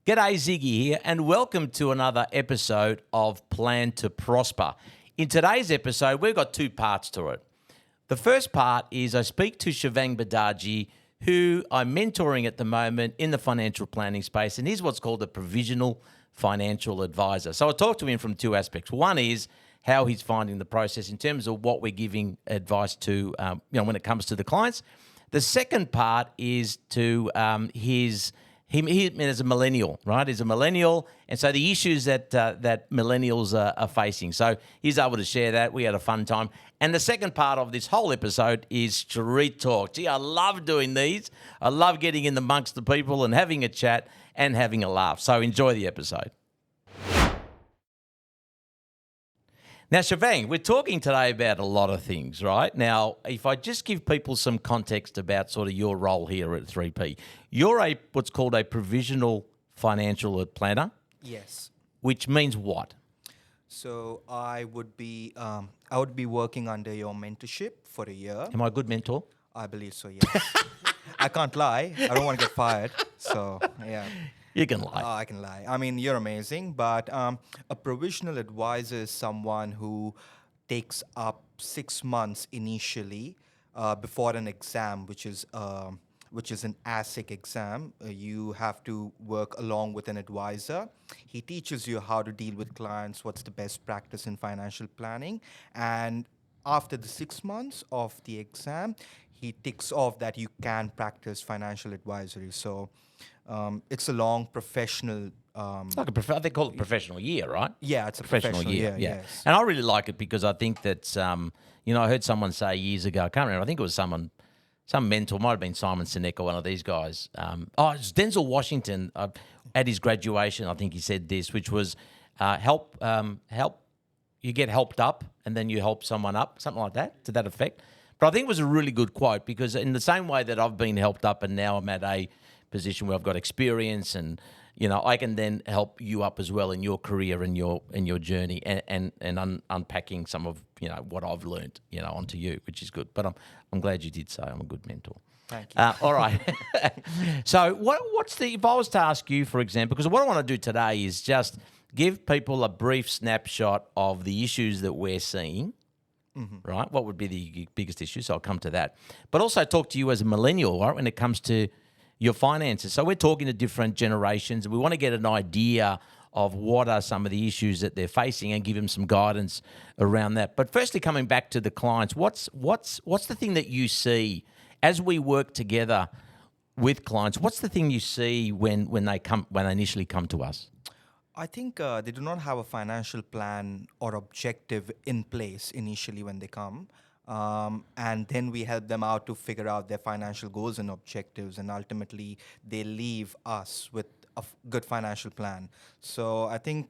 G'day, Ziggy here, and welcome to another episode of Plan to Prosper. In today's episode, we've got two parts to it. The first part is I speak to Shivang Badaji, who I'm mentoring at the moment in the financial planning space, and he's what's called a provisional financial advisor. So I talk to him from two aspects. One is how he's finding the process in terms of what we're giving advice to, when it comes to the clients. The second part is to he as a millennial, right? He's a millennial, and so the issues that millennials are facing. So he's able to share that. We had a fun time. And the second part of this whole episode is street talk. Gee, I love doing these. I love getting in amongst the people and having a chat and having a laugh. So enjoy the episode. Now, Shivang, we're talking today about a lot of things, right? Now, if I just give people some context about sort of your role here at 3P, you're what's called a provisional financial planner. Yes. Which means what? So I would be working under your mentorship for a year. Am I a good mentor? I believe so. Yes. I can't lie. I don't want to get fired. So yeah. You can lie. I can lie. I mean, you're amazing, but a provisional advisor is someone who takes up 6 months initially before an exam, which is an ASIC exam. You have to work along with an advisor. He teaches you how to deal with clients, what's the best practice in financial planning, and after the 6 months of the exam, he ticks off that you can practice financial advisory. So it's a long professional. It's like they call it professional year, right? Yeah, it's a professional year. Yeah. Yes. And I really like it because I think that, I heard someone say years ago, I can't remember, I think it was some mentor, might have been Simon Sinek or one of these guys. It's Denzel Washington at his graduation, I think he said this, which was help, you get helped up and then you help someone up, something like that, to that effect. But I think it was a really good quote because in the same way that I've been helped up and now I'm at a position where I've got experience and, I can then help you up as well in your career and your journey and unpacking some of, what I've learned, onto you, which is good. But I'm glad you did say I'm a good mentor. Thank you. All right. So if I was to ask you, for example, because what I want to do today is just give people a brief snapshot of the issues that we're seeing. Mm-hmm. Right? What would be the biggest issue? So I'll come to that. But also talk to you as a millennial, right, when it comes to your finances. So we're talking to different generations, and we want to get an idea of what are some of the issues that they're facing and give them some guidance around that. But firstly, coming back to the clients, what's the thing that you see as we work together with clients? What's the thing you see when they initially come to us? I think they do not have a financial plan or objective in place initially when they come. And then we help them out to figure out their financial goals and objectives. And ultimately, they leave us with a good financial plan. So I think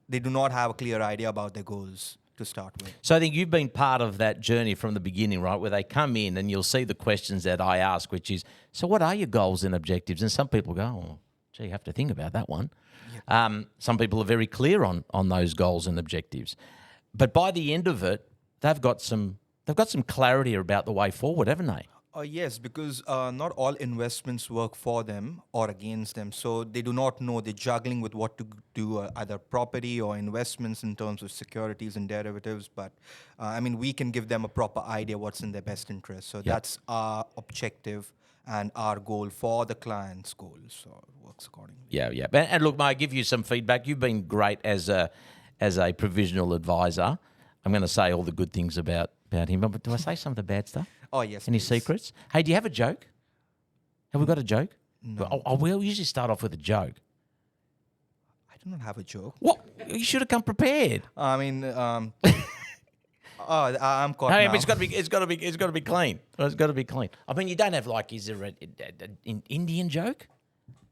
they do not have a clear idea about their goals to start with. So I think you've been part of that journey from the beginning, right, where they come in and you'll see the questions that I ask, which is, so what are your goals and objectives? And some people go, oh, gee, you have to think about that one. Some people are very clear on those goals and objectives, but by the end of it, they've got some clarity about the way forward, haven't they? Yes, because not all investments work for them or against them, so they do not know. They're juggling with what to do, either property or investments in terms of securities and derivatives. But we can give them a proper idea what's in their best interest. So that's our objective and our goal for the client's goal. So it works accordingly. Yeah. And look, mate, I give you some feedback. You've been great as a provisional advisor. I'm going to say all the good things about him, but do I say some of the bad stuff? Oh, yes. Any please. secrets? Hey, do you have a joke? Have we got a joke? No. We'll usually start off with a joke. I do not have a joke. What? You should have come prepared. I'm caught Hey, now. but it's got to be clean. It's got to be clean. I mean, you don't have is there an Indian joke?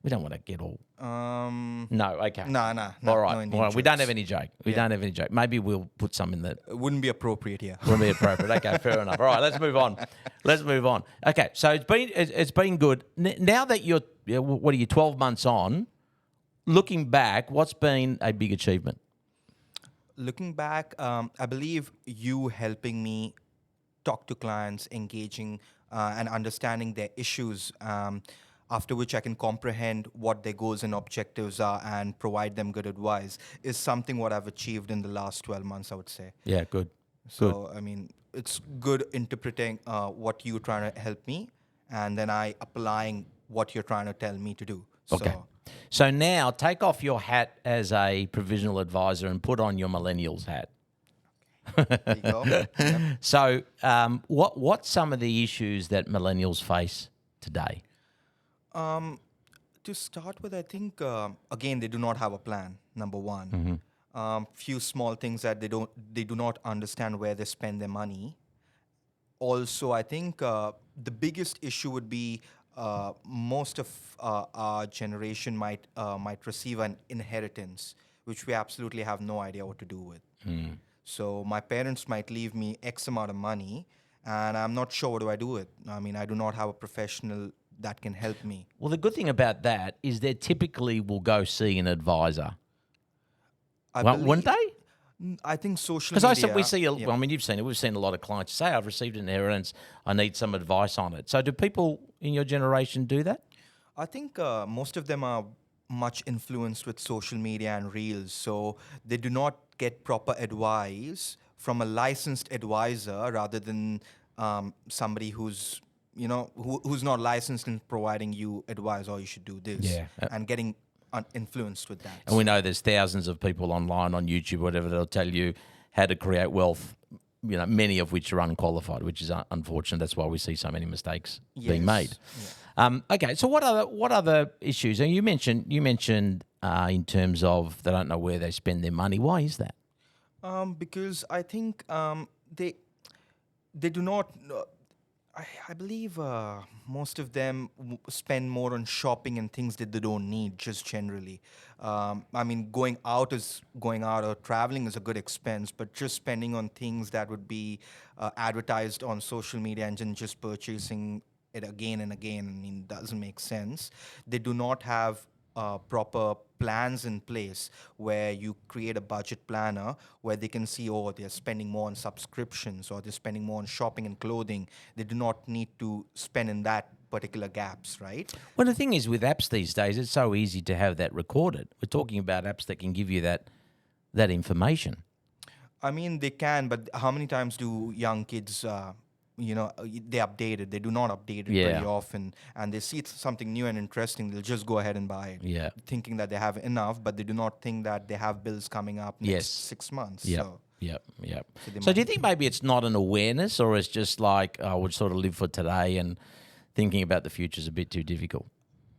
We don't want to get all. No, okay. No. All right. No Indian We don't jokes. have any joke. We don't have any joke. Maybe we'll put some in the. It wouldn't be appropriate here. Wouldn't be appropriate. Okay, fair enough. All right, let's move on. Okay, so it's been good. Now that you're 12 months on, looking back, what's been a big achievement? Looking back, I believe you helping me talk to clients, engaging and understanding their issues. after which I can comprehend what their goals and objectives are and provide them good advice, is something what I've achieved in the last 12 months, I would say. Yeah, good. So, I mean, it's good interpreting what you're trying to help me, and then I applying what you're trying to tell me to do. Okay. So now take off your hat as a provisional advisor and put on your millennials hat. There you go. Yep. So what's some of the issues that millennials face today? To start with, I think again they do not have a plan. Number one, few small things that they do not understand where they spend their money. Also, I think the biggest issue would be most of our generation might receive an inheritance, which we absolutely have no idea what to do with. So my parents might leave me X amount of money, and I'm not sure what do I do with. I mean, I do not have a professional that can help me. Well, the good thing about that is they typically will go see an advisor. Wouldn't they? I think social Because media. I said we see, yeah. I mean, you've seen it. We've seen a lot of clients say, "I've received an inheritance. I need some advice on it." So, do people in your generation do that? I think most of them are much influenced with social media and reels, so they do not get proper advice from a licensed advisor rather than somebody who's who's not licensed in providing you advice, or you should do this, Yeah. and getting influenced with that. And we know there's thousands of people online on YouTube, whatever, that'll tell you how to create wealth. Many of which are unqualified, which is unfortunate. That's why we see so many mistakes being made. Yeah. Okay, so what other issues? And you mentioned in terms of they don't know where they spend their money. Why is that? Because I think they do not. I believe most of them spend more on shopping and things that they don't need, just generally. I mean, going out or traveling is a good expense, but just spending on things that would be advertised on social media and then just purchasing it again and again, I mean, doesn't make sense. They do not have proper plans in place where you create a budget planner where they can see, oh, they're spending more on subscriptions or they're spending more on shopping and clothing. They do not need to spend in that particular gaps, right? Well, the thing is with apps these days, it's so easy to have that recorded. We're talking about apps that can give you that information. I mean, they can, but how many times do young kids they update it. They do not update it pretty often, and they see something new and interesting, they'll just go ahead and buy it, thinking that they have enough, but they do not think that they have bills coming up next 6 months. Yep. So do you think maybe it's not an awareness, or it's just like I would sort of live for today and thinking about the future is a bit too difficult?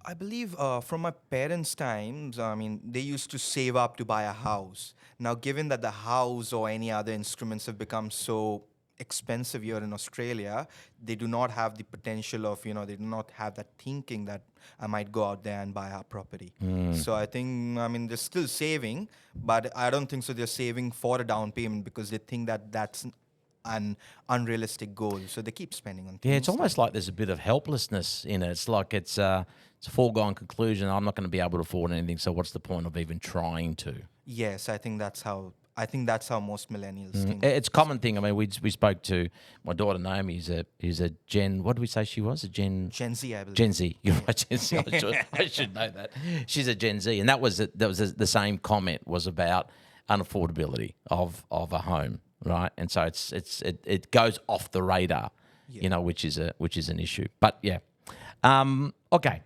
I believe from my parents' times, I mean, they used to save up to buy a house. Now, given that the house or any other instruments have become so expensive here in Australia, they do not have the potential of, they do not have that thinking that I might go out there and buy a property. So I think, I mean, they're still saving, but I don't think so they're saving for a down payment because they think that that's an unrealistic goal. So they keep spending on things. Yeah, it's almost like there's a bit of helplessness in it. It's like it's a foregone conclusion. I'm not going to be able to afford anything, so what's the point of even trying to? Yes, I think that's how most millennials think. It's a common thing. I mean, we spoke to my daughter Naomi. Who's a Gen. What did we say she was? Gen Z, I believe. Gen Z. You're right, Gen Z. I should know that. She's a Gen Z, and that was the same comment was about unaffordability of a home, right? And so it goes off the radar, which is an issue. But yeah, okay.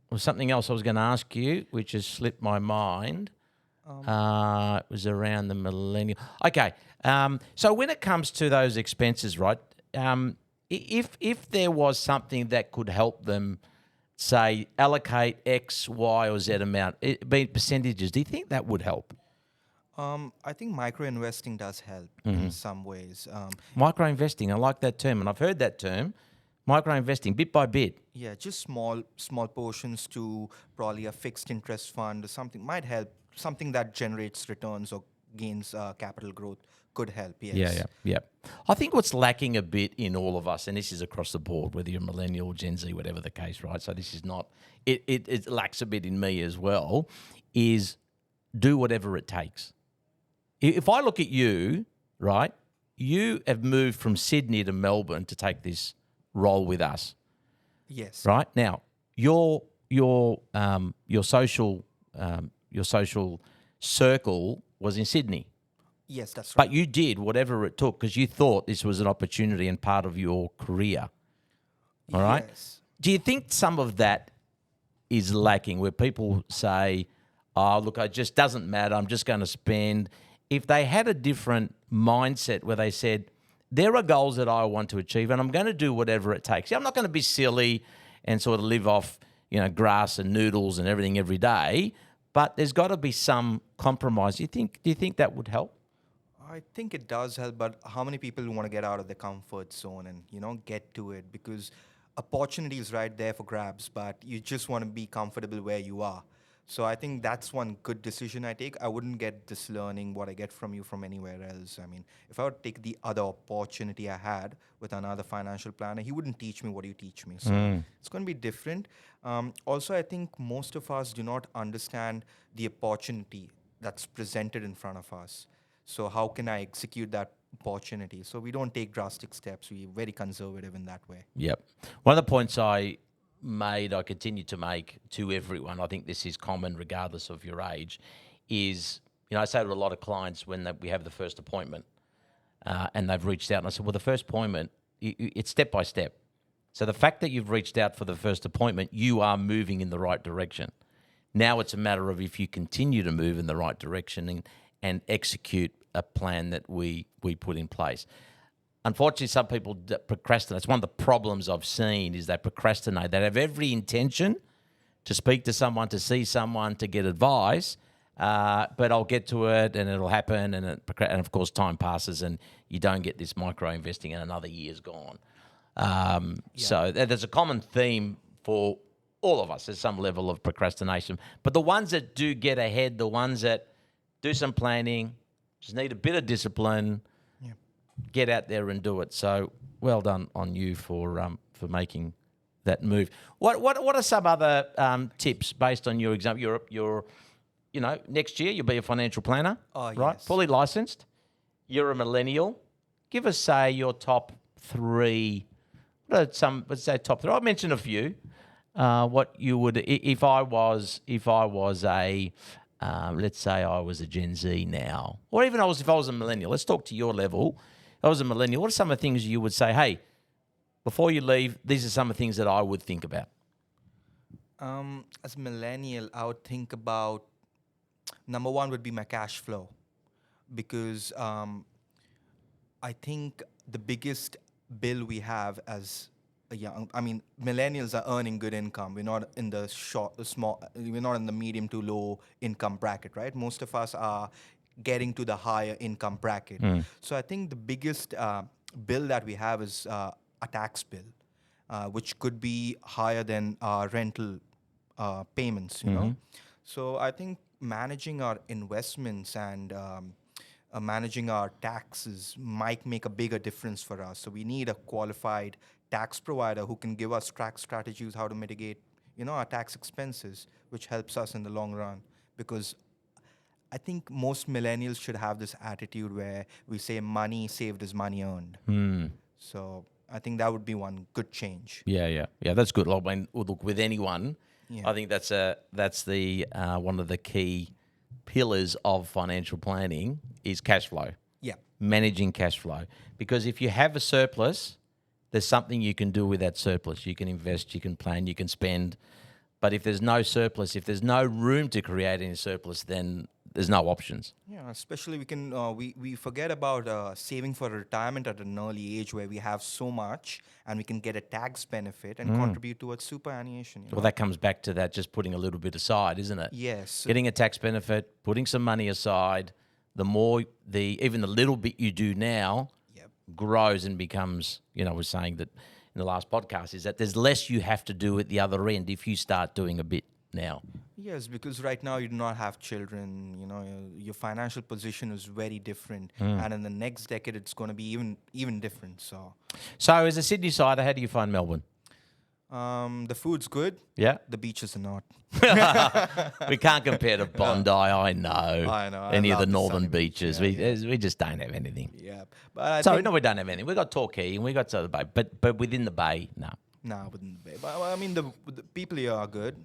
Well, something else I was going to ask you, which has slipped my mind. It was around the millennial. Okay, so when it comes to those expenses, right? If there was something that could help them, say, allocate X, Y, or Z amount, be percentages, do you think that would help? I think micro investing does help in some ways. Micro investing, I like that term, and I've heard that term. Micro investing, bit by bit. Yeah, just small portions to probably a fixed interest fund or something might help. Something that generates returns or gains capital growth could help, yes. Yeah. I think what's lacking a bit in all of us, and this is across the board, whether you're millennial, Gen Z, whatever the case, right? So this is not, it lacks a bit in me as well, is do whatever it takes. If I look at you, right, you have moved from Sydney to Melbourne to take this role with us. Yes. Right? Now, your social circle was in Sydney. Yes, that's right. But you did whatever it took because you thought this was an opportunity and part of your career. All right? Yes. Do you think some of that is lacking where people say, oh, look, it just doesn't matter. I'm just going to spend. If they had a different mindset where they said, there are goals that I want to achieve and I'm going to do whatever it takes. Yeah, I'm not going to be silly and sort of live off, grass and noodles and everything every day, but there's got to be some compromise. Do you think that would help? I think it does help, but how many people want to get out of their comfort zone and get to it? Because opportunity is right there for grabs, but you just want to be comfortable where you are. So I think that's one good decision I take. I wouldn't get this learning what I get from you from anywhere else. I mean, if I would take the other opportunity I had with another financial planner, he wouldn't teach me what you teach me. So it's going to be different. Also, I think most of us do not understand the opportunity that's presented in front of us. So how can I execute that opportunity? So we don't take drastic steps. We're very conservative in that way. Yep. One of the points I continue to make to everyone, I think this is common regardless of your age, is, I say to a lot of clients when we have the first appointment and they've reached out and I said, well, the first appointment, it's step by step. So the fact that you've reached out for the first appointment, you are moving in the right direction. Now it's a matter of if you continue to move in the right direction and execute a plan that we put in place. Unfortunately, some people procrastinate. It's one of the problems I've seen is they procrastinate. They have every intention to speak to someone, to see someone, to get advice, but I'll get to it and it'll happen. And of course, time passes and you don't get this micro investing and another year's gone. So there's a common theme for all of us. There's some level of procrastination. But the ones that do get ahead, the ones that do some planning, just need a bit of discipline, get out there and do it. So well done on you for making that move. What are some other tips based on your example? You're next year you'll be a financial planner, right? Yes. Fully licensed. You're a millennial. Give us, say, your top three. Let's say top three. I'll mention a few. What you would if I was a let's say I was a Gen Z now, or even if I was a millennial. Let's talk to your level. If I was a millennial, what are some of the things you would say, hey, before you leave, these are some of the things that I would think about? As a millennial, I would think about, number one would be my cash flow. Because I think the biggest bill we have as millennials are earning good income. We're not in the we're not in the medium to low income bracket, right? Most of us are getting to the higher income bracket. So I think the biggest bill that we have is a tax bill, which could be higher than our rental payments, So I think managing our investments and managing our taxes might make a bigger difference for us. So we need a qualified tax provider who can give us tax strategies, how to mitigate, our tax expenses, which helps us in the long run. Because I think most millennials should have this attitude where we say money saved is money earned. So I think that would be one good change. Yeah, that's good. Look, with anyone, I think that's the one of the key pillars of financial planning is cash flow. Yeah. Managing cash flow. Because if you have a surplus, there's something you can do with that surplus. You can invest, you can plan, you can spend. But if there's no surplus, if there's no room to create any surplus, then there's no options. Yeah, especially we forget about saving for retirement at an early age where we have so much and we can get a tax benefit and contribute towards superannuation. Well, that comes back to that just putting a little bit aside, isn't it? Yes. Getting a tax benefit, putting some money aside, even the little bit you do now grows and becomes, we're saying that in the last podcast, is that there's less you have to do at the other end if you start doing a bit now. Yes, because right now you do not have children. Your financial position is very different, and in the next decade it's going to be even different. So as a Sydney sider, how do you find Melbourne? The food's good. Yeah. The beaches are not. We can't compare to Bondi. I know. Any of the northern beaches. We just don't have anything. Yeah. But we don't have anything. We got Torquay and we got Southern Bay, but within the bay, no. No, I wouldn't be. But I mean, the people here are good.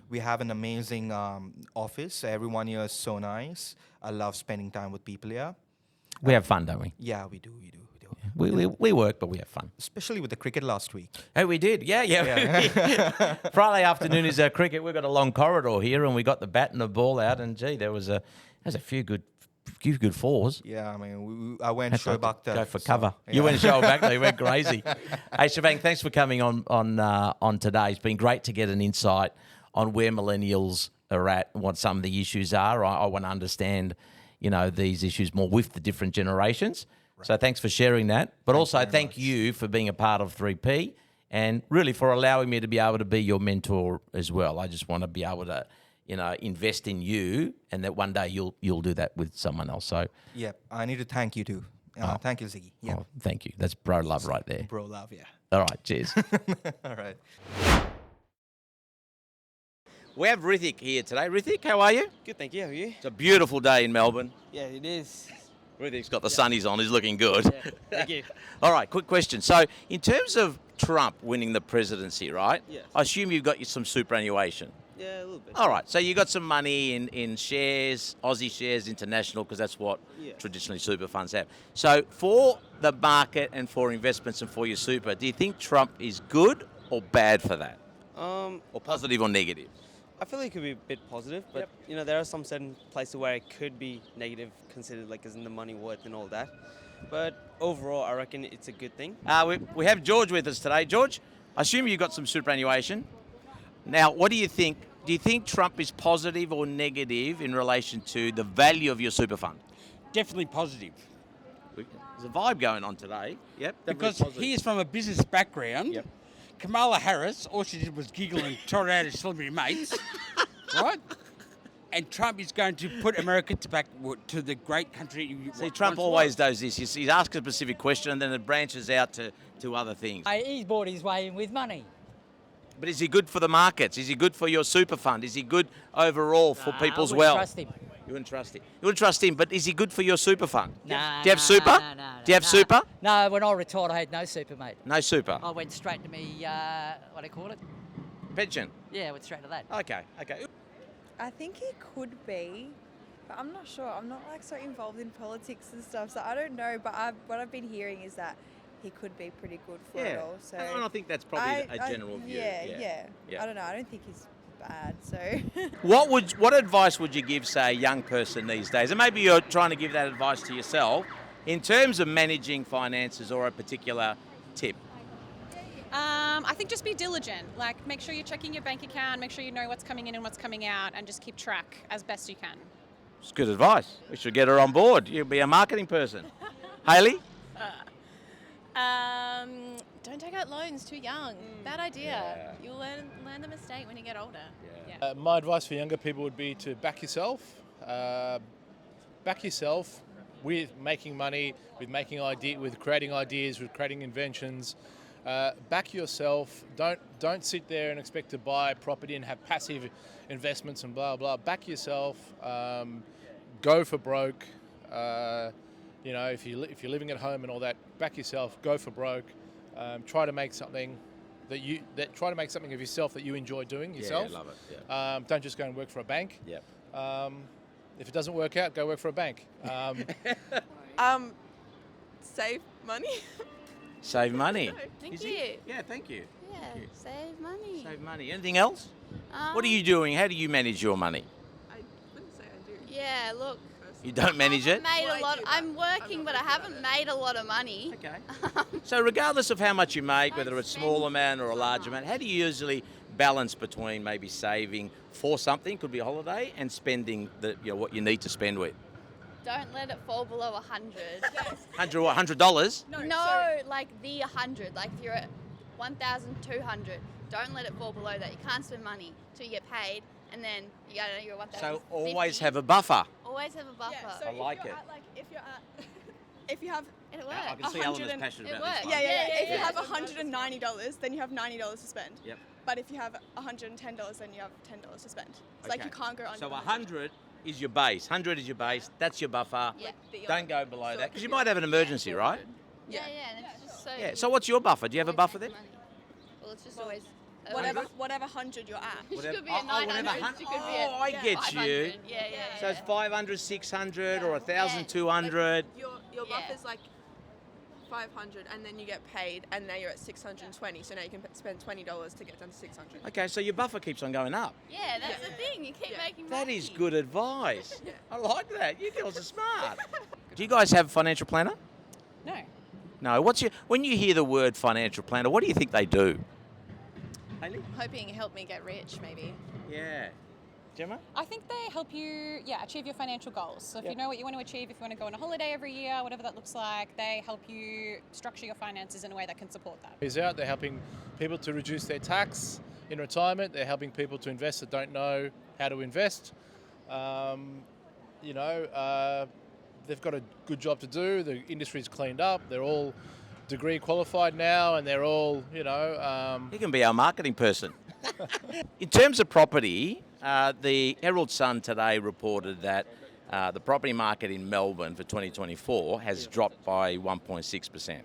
We have an amazing office. Everyone here is so nice. I love spending time with people here. We have fun, don't we? Yeah, we do. We do. We work, but we have fun. Especially with the cricket last week. Oh, we did. Yeah. Friday afternoon is our cricket. We've got a long corridor here, and we got the bat and the ball out, and gee, there's a few good fours. Yeah, I mean, I went Had to back there. go for cover. You went show back there. You went crazy. Hey, Shivang, thanks for coming on today. It's been great to get an insight on where millennials are at and what some of the issues are. I want to understand, these issues more with the different generations. Right. So thanks for sharing that. But also thank you for being a part of 3P and really for allowing me to be able to be your mentor as well. I just want to be able to invest in you, and that one day you'll do that with someone else. So, yeah, I need to thank you too. Thank you, Ziggy. Yeah, thank you. That's bro love right there. Bro love, yeah. All right, cheers. All right. We have Rithik here today. Rithik, how are you? Good, thank you. How are you? It's a beautiful day in Melbourne. Yeah, it is. Rithik's got the sunnies on. He's looking good. Yeah, thank you. All right, quick question. So, in terms of Trump winning the presidency, right? Yes. I assume you've got some superannuation. Yeah, a little bit. All right, so you got some money in shares, Aussie shares, international, because that's what Yes. traditionally super funds have. So for the market and for investments and for your super, do you think Trump is good or bad for that? Or positive or negative? I feel like it could be a bit positive, but there are some certain places where it could be negative, considered like isn't the money worth and all that. But overall, I reckon it's a good thing. We have George with us today. George, I assume you got some superannuation. Now, what do you think? Do you think Trump is positive or negative in relation to the value of your super fund? Definitely positive. There's a vibe going on today. Yep. Because he is from a business background. Yep. Kamala Harris, all she did was giggle and told her out his celebrity mates, right? And Trump is going to put America back to the great country. See, Trump always does this. He asks a specific question and then it branches out to other things. He's bought his way in with money. But is he good for the markets? Is he good for your super fund? Is he good overall for people's I well? wouldn't trust him. You wouldn't trust him. You wouldn't trust him, but is he good for your super fund? Nah, Do you have super? No, Do you have super? No, when I retired, I had no super, mate. No super. I went straight to me, what do you call it? Pension. Yeah, I went straight to that. Okay. I think he could be, but I'm not sure. I'm not so involved in politics and stuff, so I don't know. But what I've been hearing is that he could be pretty good for it all. So and I think that's probably a general view. Yeah. I don't know. I don't think he's bad. So What advice would you give, say, a young person these days? And maybe you're trying to give that advice to yourself in terms of managing finances or a particular tip. I think just be diligent. Like, make sure you're checking your bank account, make sure you know what's coming in and what's coming out, and just keep track as best you can. It's good advice. We should get her on board. You'll be a marketing person. Hayley? Don't take out loans too young. Bad idea. You'll learn the mistake when you get older. Yeah. My advice for younger people would be to back yourself. Back yourself with making money, with creating ideas, with creating inventions. Back yourself. Don't sit there and expect to buy property and have passive investments and blah blah. Back yourself. Go for broke. If you're living at home and all that, back yourself. Go for broke. Try to make something try to make something of yourself that you enjoy doing yourself. Yeah, love it. Yeah. Don't just go and work for a bank. Yep. If it doesn't work out, go work for a bank. Save money. Save money. Thank you. Yeah, thank you. Yeah, Thank you. save money. Save money. Anything else? What are you doing? How do you manage your money? I wouldn't say I do. Yeah, look. You don't manage it? I'm working, but I haven't made a lot of money. Okay. So regardless of how much you make, whether it's a small amount or a large amount, how do you usually balance between maybe saving for something, could be a holiday, and spending what you need to spend with? Don't let it fall below 100. $100? No, like the 100. Like if you're at 1,200, don't let it fall below that. You can't spend money till you get paid, and then you're 1,050. So always have a buffer. Always have a buffer. Yeah, so I like it. if you have It works. I can see Eleanor's passionate it about this works. one. If you have $190, then you have $90 to spend. Yep. But if you have $110, then you have $10 to spend. It's like you can't go under. So 100 is your base. 100 is your base. That's your buffer. Yeah. Don't go below that because you might have an emergency, right? Yeah. And it's just so. Yeah. So what's your buffer? Do you have a buffer there? Well, it's just always Whatever 100 you're at. She could be Oh, at 900. whatever She could be at I get you. 500. Yeah. So it's 500, 600 or 1,200. Your buffer's like 500, and then you get paid, and now you're at 620. So now you can spend $20 to get down to 600. Okay, so your buffer keeps on going up. Yeah, that's the thing. You keep making money. That is good advice. I like that. You girls are smart. Do you guys have a financial planner? No. No. When you hear the word financial planner, what do you think they do? Hayley? Hoping help me get rich, maybe. Yeah. Gemma? I think they help you, achieve your financial goals. So if you know what you want to achieve, if you want to go on a holiday every year, whatever that looks like, they help you structure your finances in a way that can support that. He's out. They're helping people to reduce their tax in retirement. They're helping people to invest that don't know how to invest. They've got a good job to do. The industry's cleaned up. They're all degree qualified now, and they're all, You can be our marketing person. In terms of property, the Herald Sun today reported that the property market in Melbourne for 2024 has dropped by 1.6%.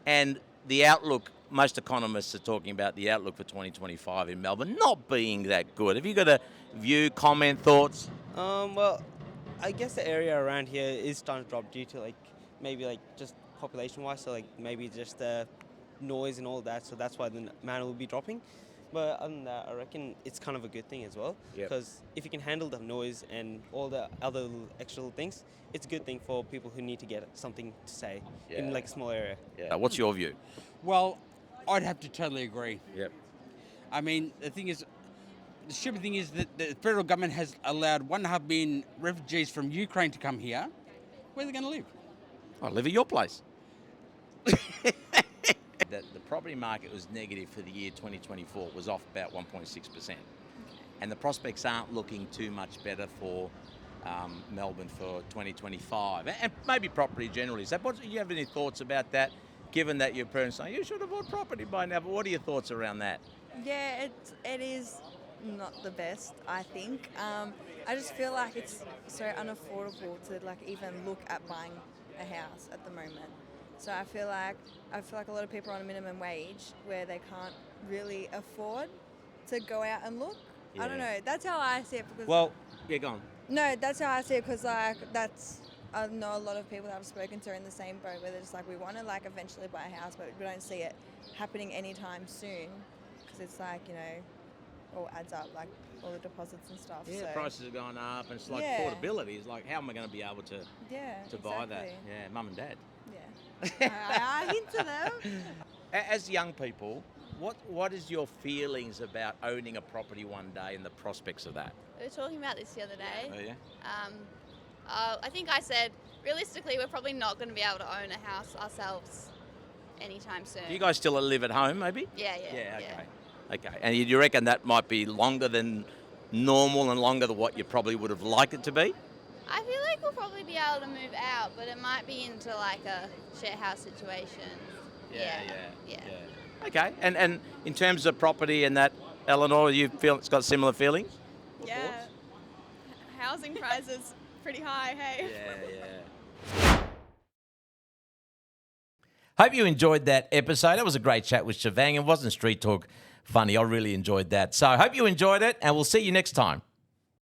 And the outlook, most economists are talking about the outlook for 2025 in Melbourne not being that good. Have you got a view, comment, thoughts? Well, I guess the area around here is starting to drop due to maybe just population-wise, so maybe just the noise and all that. So that's why the amount will be dropping. But other than that, I reckon it's kind of a good thing as well, because if you can handle the noise and all the other little extra little things, it's a good thing for people who need to get something to say in a small area. Yeah. What's your view? Well, I'd have to totally agree. Yep. I mean, the stupid thing is that the federal government has allowed 1.5 million refugees from Ukraine to come here. Where are they going to live? I live at your place. The property market was negative for the year 2024. It was off about 1.6%. And the prospects aren't looking too much better for Melbourne for 2025. And maybe property generally. So do you have any thoughts about that, given that your parents say, you should have bought property by now, but what are your thoughts around that? Yeah, it is not the best, I think. I just feel like it's so unaffordable to even look at buying a house at the moment. So I feel like a lot of people are on a minimum wage where they can't really afford to go out and look. Yeah. I don't know. That's how I see it. Because Well, yeah, go on. no, that's how I see it because I know a lot of people that I've spoken to are in the same boat where they're just we want to eventually buy a house, but we don't see it happening anytime soon because it's all adds up, all the deposits and stuff. Yeah, so. prices are going up, and it's Yeah. affordability. It's how am I going to be able to buy that? Exactly. Yeah, mum and dad. Yeah. I hint to them. As young people, what is your feelings about owning a property one day and the prospects of that? We were talking about this the other day. Oh, yeah? I think I said, realistically, we're probably not going to be able to own a house ourselves anytime soon. Do you guys still live at home, maybe? Yeah. Okay. And you reckon that might be longer than normal and longer than what you probably would have liked it to be? I feel like we'll probably be able to move out, but it might be into a share house situation. Yeah. Okay. And in terms of property and that, Eleanor, you feel it's got similar feelings? Yeah. Housing prices pretty high, hey? Yeah. Hope you enjoyed that episode. That was a great chat with Shivang. It wasn't street talk funny. I really enjoyed that. So I hope you enjoyed it, and we'll see you next time.